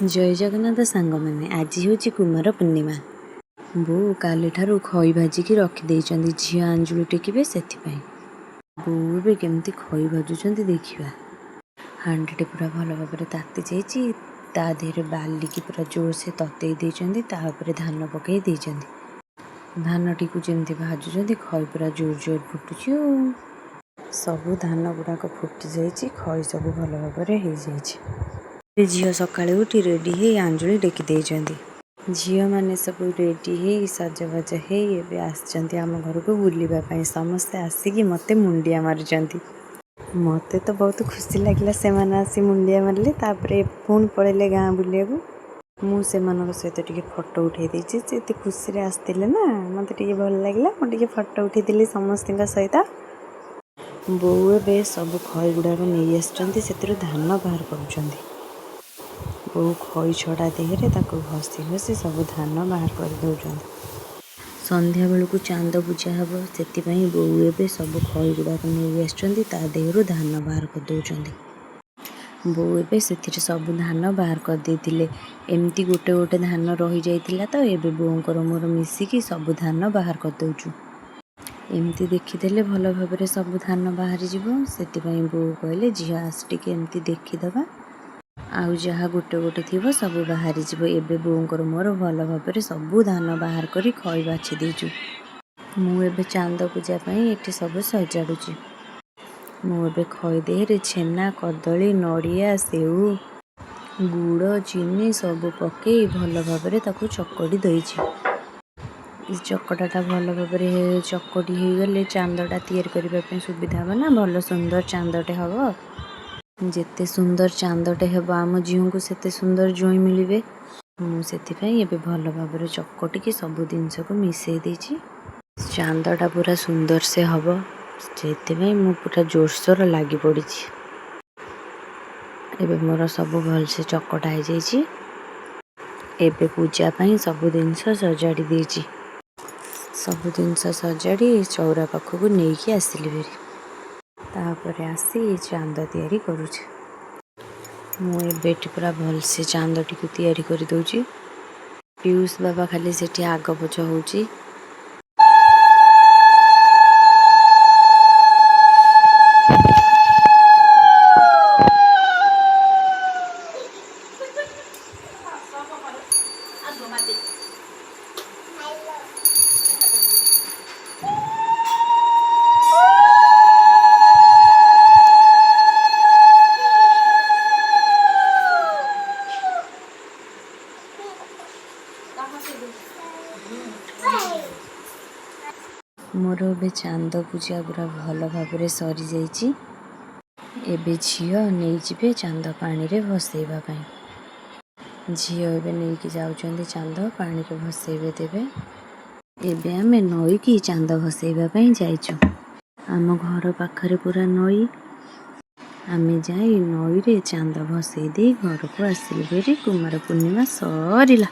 जय जगन्नाथ सांग मैंने आज हूँ कुमार पूर्णिमा। बो काली ठारू खई भाजिकी रखिदे झी आंजुली टेकिबे से बो ए केमती खई भाजुंट देखा। हांडी पूरा भल भाव ताती जाइए ता देहरे बालिकी पूरा जोर से ततई देते धान पकई धान टी जमी भाजुंट खई पूरा जोर जोर फुटुची सबू धान गुड़ाक फुटी जाइए खई सब भल भाव हो जाइए। झील सका उठी रेडी हो आंजुली टेकी देती झील मैंने सब रेडी हो सजबाज हो आम घर को बुलवाई समस्ते आसिक मत मुंडिया मारुंट मत तो बहुत खुशी लगे से आसी मुंडिया मारे पुणी पलैले गाँ बुलिया मुझे सहित टे फटो उठे देती खुशी आसते ना मत भल लगे मुझे फटो उठे समस्त सहित। बो ए सब खई गुड़ाक नहीं आसर धान बाहर कर बो खई छड़ा देहरे घसी घसी सब धान बाहर कर दौरान संध्या बेलू चांद पूजा हम से बो ए सब खई गुड़ाक नहीं आसर धान बाहर कर दौरान बो ए सब धान बाहर कर देते एमती गोटे गोटे धान रही जाता तो ये बोर मोर मिसिकी सब धान बाहर कर दौचु एमती देखीदे भल भाव सब धान बाहरी से बो कहले झील आस टे एमती देखीदबा आउ जहाँ गोटे गोटे थी सब बाहरी एबे बोर मोर भल भाव सबू धान बाहर कर खई बाछी देचु मुझे चांद पूजापी ये सब सजाड़ुची मुझे खई देहरे छेना कदली नड़िया सेऊ गुड़ चीनी सब पकई भल भाव चकड़ी देती चकटाटा भल भाव चकटी हो गले चांदटा तैयारी करने सुविधा हे ना भल सुंदर चांदटे हम जिते सुंदर चांदटे हे आम झील को सेते सुंदर जोई मिले मुझे भल भाव चकटिकी सब जिनस को मिसई देती चांदटा पूरा सुंदर से हम से पूरा जोरसोर लगी पड़ी एबे मोर सब भल से चकटा हो जाइए एबे पूजापी सब जिनस सजाड़ी देती सब जिनस सजाड़ी चौरा पाखक नहीं आसिली फेरी तापर आसी चांद तैयारी करुचे मुझे पूरा भल से चांद टी तैयारी कर दूची पीयूष बाबा खाली से आग पछ होची मोर ए चांद पूजा पूरा भल भाव सरी जाइए एबे झील नहीं जाए चांद पानी रे भसैवाई झील ए नहीं जाऊँ चांद पानी रे भसैबे देवे एबे आमे नई की चांद भसैवाई जाइचु आम घर पाखरे पूरा नई आमे जाई नई रे चांद भसई दे घर को आसिलु फेरी कुमार पूर्णिमा सरीला।